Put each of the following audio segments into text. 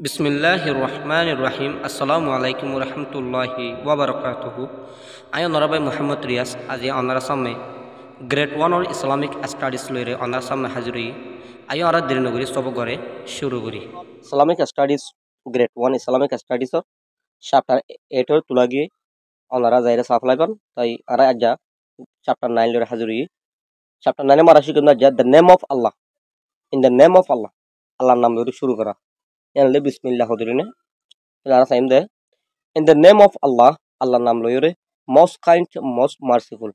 বিসমিল্লাহির রহমানির রহিম। আসসালামু আলাইকুম রহমতুল্লাহি ওয়াবারাকাতুহু। আই অনারাবাই মোহাম্মদ রিয়াজ আজি অনারা সামনে গ্রেড ওয়ানৰ ইসলামিক স্টাডিজ লইরে অনার সামনে হাজির আই অনারা দেরিনগরী সব করে শুরু করি Islamic studies grade one Islamic স্টাডিজর চ্যাপ্টার 8 তুলা গিয়ে অনারা যাইরে সাফলাইবান তাই আর আজা চ্যাপ্টার 9 লইরে হাজির চ্যাপ্টার 9 মারা শিখুন যা the name of Allah. In the name of Allah, আল্লাহর নাম লইরে শুরু করা এনলে বিসমিল্লাহ হদিরিনে তারা সাইম দে in the name of Allah, Allah নাম লইরে most kind, most merciful,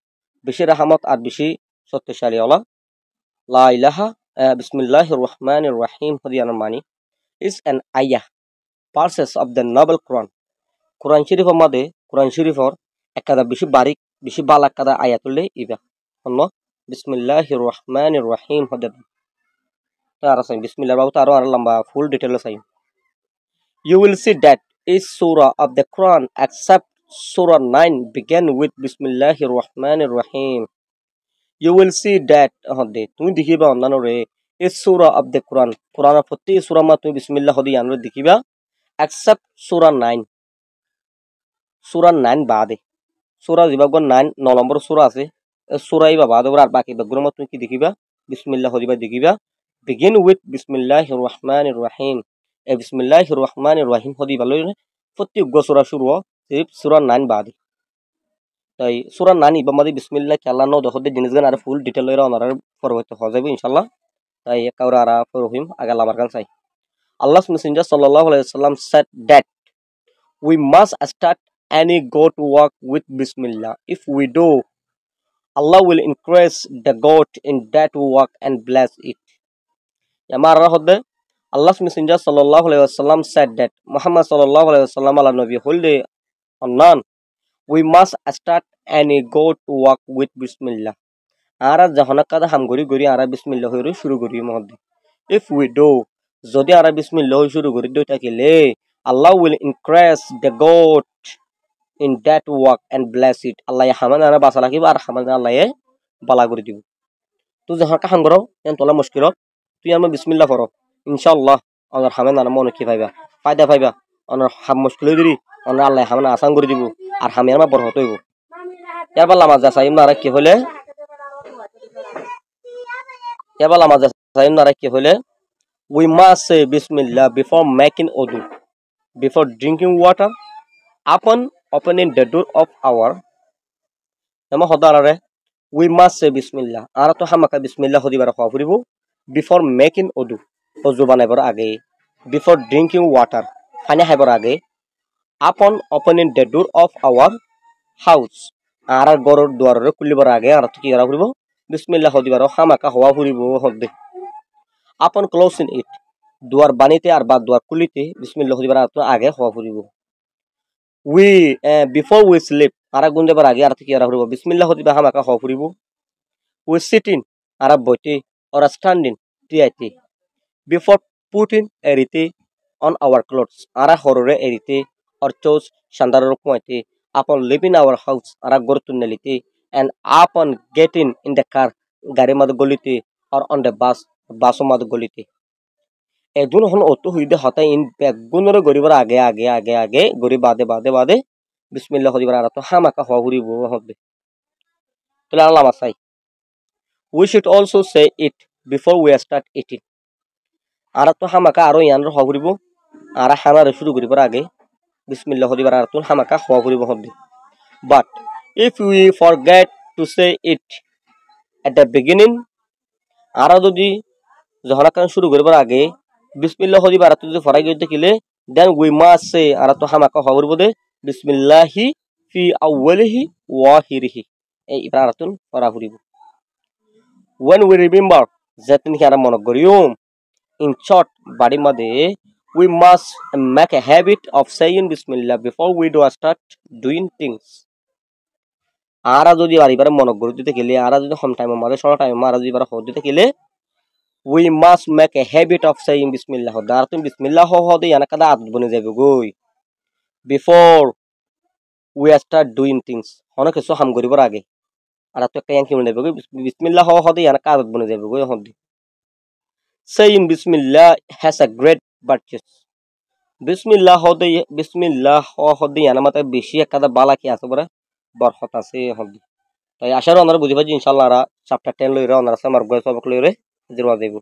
বেশি রহমত আর বেশি সত্যশালী আল্লাহ। লা ইলাহা বিসমিল্লাহির রহমানির রহিম হদিয়ানার মানি is an ayah verses of the noble Quran. কোরআন শরীফের মধ্যে কোরআন শরীফের একাদা বেশি বারিক বেশি বালা কাদা আয়াতুল্লে ইবা হন্ন বিসমিল্লাহির রহমানির রহিম হদিয়ান তারা সাইম বিসমিল্লাহ বাবু তারও আর লম্বা ফুল ডিটেইল সাইম। You will see that each surah of the Quran except Surah 9 began with Bismillahir Rahmanir Rahim. You will see that তুমি দেখিবা অন্যান্যরে each surah of the Quran কোরআনের প্রতি সূরা মা তুমি বিসমিল্লাহ হদি আনরে দেখিবা except Surah 9 Surah 9 বাদে সূরা জিবাগ 9 9 নম্বর সূরা আছে সূরাই বা বাদে আর বাকি বাগুর মা তুমি কি দেখিবা বিসমিল্লাহ হদিবা দেখিবা begin with Bismillahir Rahmanir Rahim. এই বিসমিল্লাহির রহমানির রহিম হদি ভালো প্রত্যেক সূরা শুরু সিফ সূরা 9 বাদ তাই সূরা 9 ইবামাদি বিসমিল্লাহ আল্লাহ নো দহদে জিনিসগান আর ফুল ডিটেইল এর অনার পরবর্তী হয়ে যাবে ইনশাআল্লাহ। তাই কাউরা আর রহিম আগে আমার কাছে চাই আল্লাহস মেসেঞ্জার সাল্লাল্লাহু আলাইহি ওয়াসাল্লাম said that we must start any goat walk with bismillah. If we do, Allah will increase the goat in that walk and bless it. Yamara hodde Allah's Messenger sallallahu alaihi wasallam said that Muhammad sallallahu alaihi wasallam ala nabi holde onnan we must start any go to walk with bismillah. Ara jahona kada ham gori gori ara bismillah hoyru shuru gori mohde. If we do jodi ara bismillah shuru gori do takile Allah will increase the goat in that walk and bless it. Allah ya haman ara basala ki ar haman Allah ye bala gori dibu. Tu jahona ka ham goro en tola mushkilo tu ama bismillah poro ইনশাআল্লাহ আমার হামেন আর মনে কি পাইবা ফায়দা পাইবা আমার হাম মুশকিল দিরি আমার আল্লাহ হামেন আসান করে দিব আর হামি আমার বড় হতে হইব এবার নামাজ সাইম না কি হলে এবার নামাজ সাইম না কি হলে we must say bismillah before making wudu, before drinking water, upon opening the door of our এমন হদারে we must say bismillah আর তো হামাকা বিসমিল্লাহ হদিবার খাওয়া ফুরিব before making wudu অজু বানাইবার আগে বিফোর ড্রিঙ্কিং ওয়াটার পানি খাইবার আগে আপন opening the door of our house আর ঘরের দুয়ারে খুলিবার আগে আর কি করা ফুরিব বিসমিল্লাহ হদিবার হামাকা হওয়া ফুরিব হদ্দে আপন ক্লোজিং ইট দুয়ার বানিতে আর বা দুয়ার খুলিতে বিসমিল্লাহ হদিবার আগে হওয়া ফুরিব উই বিফোর উই স্লিপ আর গুন দেবার আগে আর কি করা ফুরিব বিসমিল্লাহ হদিবা হামাকা হওয়া ফুরিব উই সিটিং আর বইতে or standing TIT before putting erite on our clothes ara horore erite or chose shandaror pointe upon leaving our house ara gortunelite and upon getting in the car gari mad golite or on the bus mad golite edun hon otu huide hata in begunore goribar age gori bade bismillah hodibar ara to hamaka hawuri bo hodde tole Allah masai we should also say it before we start eating আর তো হামাকা আরো ইয়ানর হওয়া ফুরিব আর হামারে শুরু করিবার আগে বিসমিল্লাহ হদিবার আর তো হামাকা হওয়া ফুরিব হদ্দে but if we forget to say it at the beginning আর যদি যহরাকান শুরু করিবার আগে বিসমিল্লাহ হদিবার আর তো যদি ফরাই গইতে কিলে দেন উই মাস্ট সে আর তো হামাকা হওয়া ফুরিব দে বিসমিল্লাহি ফি আউয়ালিহি ওয়া আখিরিহি এই ইবারাতুন ফরা ফুরিব when we remember যেতিন কি আর মনে করিও in short body made we must make a habit of saying bismillah before we do start doing things ara jodi baribar monog gori dite gele ara jodi hom time made short time ara jodi bar hod dite gele we must make a habit of saying bismillah dar tum bismillah ho de yana kada adat bone jabe goi before we start doing things hono keso ham goribar age ara to kayan ki mone jabe goi bismillah ho de yana kada adat bone jabe goi hodi Saying Bismillah has a great virtue. বিসমিল্লাহ হদে ইয়ানা মাতে বেশি একটা বালা কি আছে বড় বরকত আছে হদে তাই আশার ওনারা বুঝি পাচ্ছি ইনশাআল্লাহ চ্যাপ্টার 10 লইরা ওনারা সামার গয় সবক লইরে হাজির হওয়া যাইব